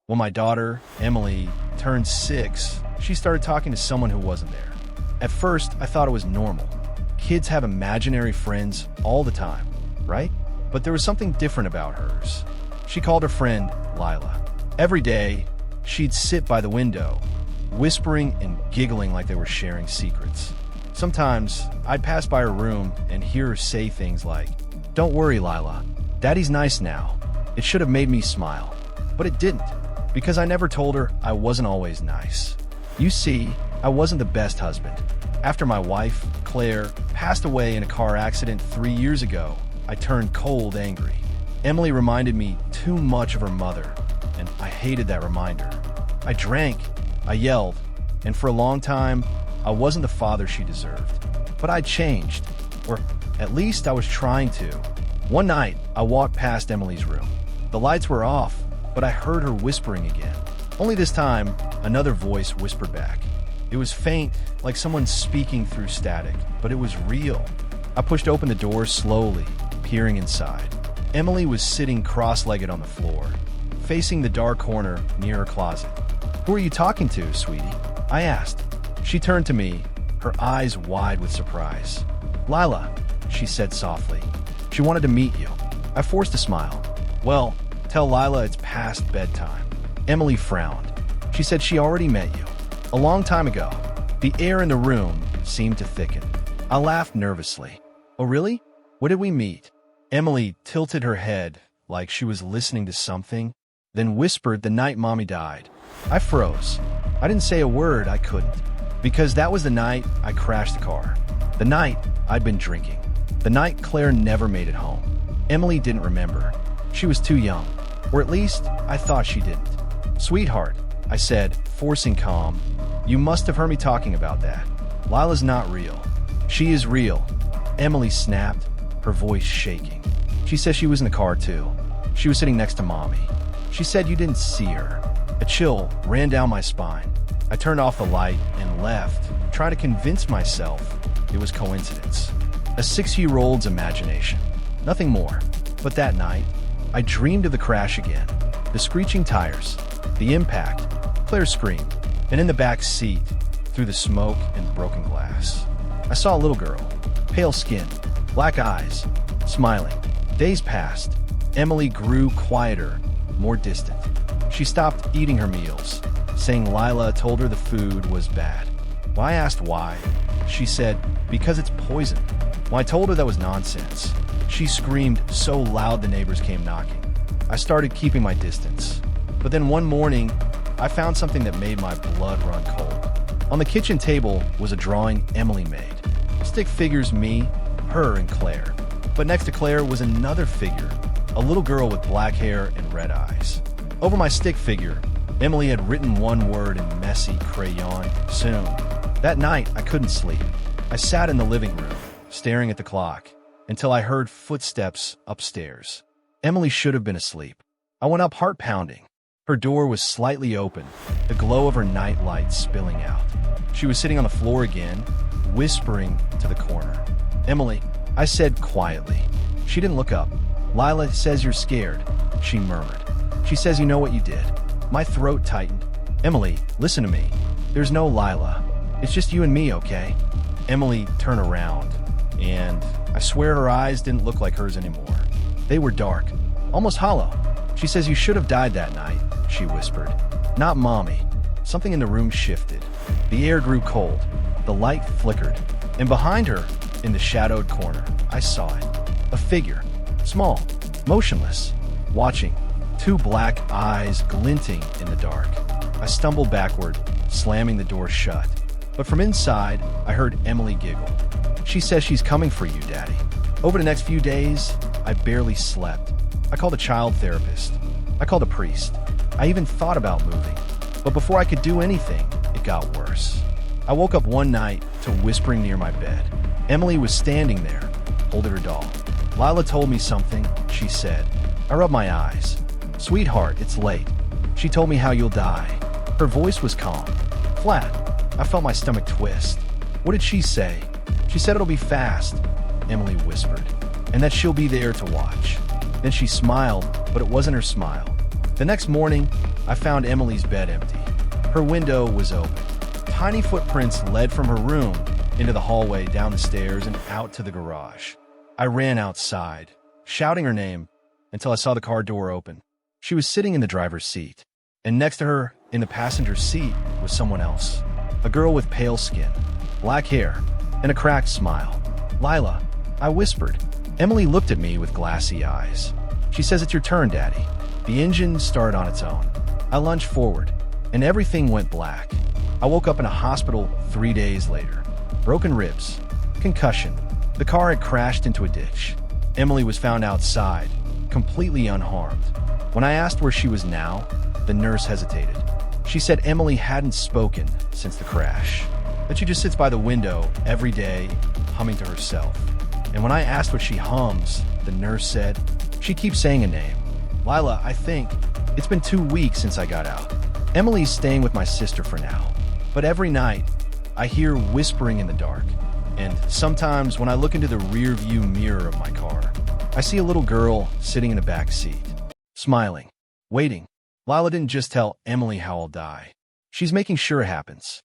When my daughter, Emily, turned 6, she started talking to someone who wasn't there. At first, I thought it was normal. Kids have imaginary friends all the time, right? But there was something different about hers. She called her friend Lila. Every day, she'd sit by the window, whispering and giggling like they were sharing secrets. Sometimes, I'd pass by her room and hear her say things like, "Don't worry, Lila. Daddy's nice now. It should have made me smile." But it didn't, because I never told her I wasn't always nice. You see, I wasn't the best husband. After my wife, Claire, passed away in a car accident 3 years ago, I turned cold angry. Emily reminded me too much of her mother, and I hated that reminder. I drank, I yelled, and for a long time, I wasn't the father she deserved. But I changed, or at least I was trying to. One night, I walked past Emily's room. The lights were off, but I heard her whispering again. Only this time, another voice whispered back. It was faint, like someone speaking through static, but it was real. I pushed open the door slowly, peering inside. Emily was sitting cross-legged on the floor, facing the dark corner near her closet. "Who are you talking to, sweetie?" I asked. She turned to me, her eyes wide with surprise. "Lila," she said softly. "She wanted to meet you." I forced a smile. "Well, tell Lila it's past bedtime." Emily frowned. She said she already met you. A long time ago. The air in the room seemed to thicken. I laughed nervously. "Oh, really? Where did we meet?" Emily tilted her head like she was listening to something, then whispered, "The night Mommy died." I froze. I didn't say a word. I couldn't. Because that was the night I crashed the car. The night I'd been drinking. The night Claire never made it home. Emily didn't remember. She was too young. Or at least, I thought she didn't. "Sweetheart," I said, forcing calm, "you must have heard me talking about that. Lila's not real." "She is real," Emily snapped, her voice shaking. "She says she was in the car too. She was sitting next to Mommy. She said you didn't see her." A chill ran down my spine. I turned off the light and left, trying to convince myself it was coincidence. A 6-year-old's imagination. Nothing more. But that night, I dreamed of the crash again. The screeching tires, the impact, Claire's scream, and in the back seat, through the smoke and broken glass, I saw a little girl, pale skin, black eyes, smiling. Days passed. Emily grew quieter, more distant. She stopped eating her meals, saying Lila told her the food was bad. When I asked why, she said, "Because it's poison." When I told her that was nonsense, she screamed so loud the neighbors came knocking. I started keeping my distance. But then one morning, I found something that made my blood run cold. On the kitchen table was a drawing Emily made. Stick figures, me, her, and Claire. But next to Claire was another figure, a little girl with black hair and red eyes. Over my stick figure, Emily had written one word in messy crayon, "Soon." That night, I couldn't sleep. I sat in the living room, staring at the clock, until I heard footsteps upstairs. Emily should have been asleep. I went up, heart pounding. Her door was slightly open, the glow of her night light spilling out. She was sitting on the floor again, whispering to the corner. "Emily," I said quietly. She didn't look up. "Lila says you're scared," she murmured. "She says you know what you did." My throat tightened. "Emily, listen to me. There's no Lila. It's just you and me, okay?" Emily turned around, and I swear her eyes didn't look like hers anymore. They were dark, almost hollow. "She says you should have died that night," she whispered. "Not Mommy." Something in the room shifted. The air grew cold. The light flickered. And behind her, in the shadowed corner, I saw it. A figure. Small, motionless, watching. 2 black eyes glinting in the dark. I stumbled backward, slamming the door shut. But from inside, I heard Emily giggle. "She says she's coming for you, Daddy." Over the next few days, I barely slept. I called a child therapist. I called a priest. I even thought about moving. But before I could do anything, it got worse. I woke up one night to whispering near my bed. Emily was standing there, holding her doll. "Lila told me something," she said. I rubbed my eyes. "Sweetheart, it's late. She told me how you'll die." Her voice was calm, flat. I felt my stomach twist. "What did she say?" "She said it'll be fast," Emily whispered, "and that she'll be there to watch." Then she smiled, but it wasn't her smile. The next morning, I found Emily's bed empty. Her window was open. Tiny footprints led from her room into the hallway, down the stairs, and out to the garage. I ran outside, shouting her name, until I saw the car door open. She was sitting in the driver's seat, and next to her, in the passenger seat, was someone else. A girl with pale skin, black hair, and a cracked smile. "Lila," I whispered. Emily looked at me with glassy eyes. "She says it's your turn, Daddy." The engine started on its own. I lunged forward, and everything went black. I woke up in a hospital 3 days later. Broken ribs, concussion. The car had crashed into a ditch. Emily was found outside, completely unharmed. When I asked where she was now, the nurse hesitated. She said Emily hadn't spoken since the crash, that she just sits by the window every day, humming to herself. And when I asked what she hums, the nurse said, "She keeps saying a name. Lila, I think it's been 2 weeks since I got out. Emily's staying with my sister for now. But every night, I hear whispering in the dark. And sometimes when I look into the rear view mirror of my car, I see a little girl sitting in the back seat, smiling, waiting." Lila didn't just tell Emily how I'll die. She's making sure it happens.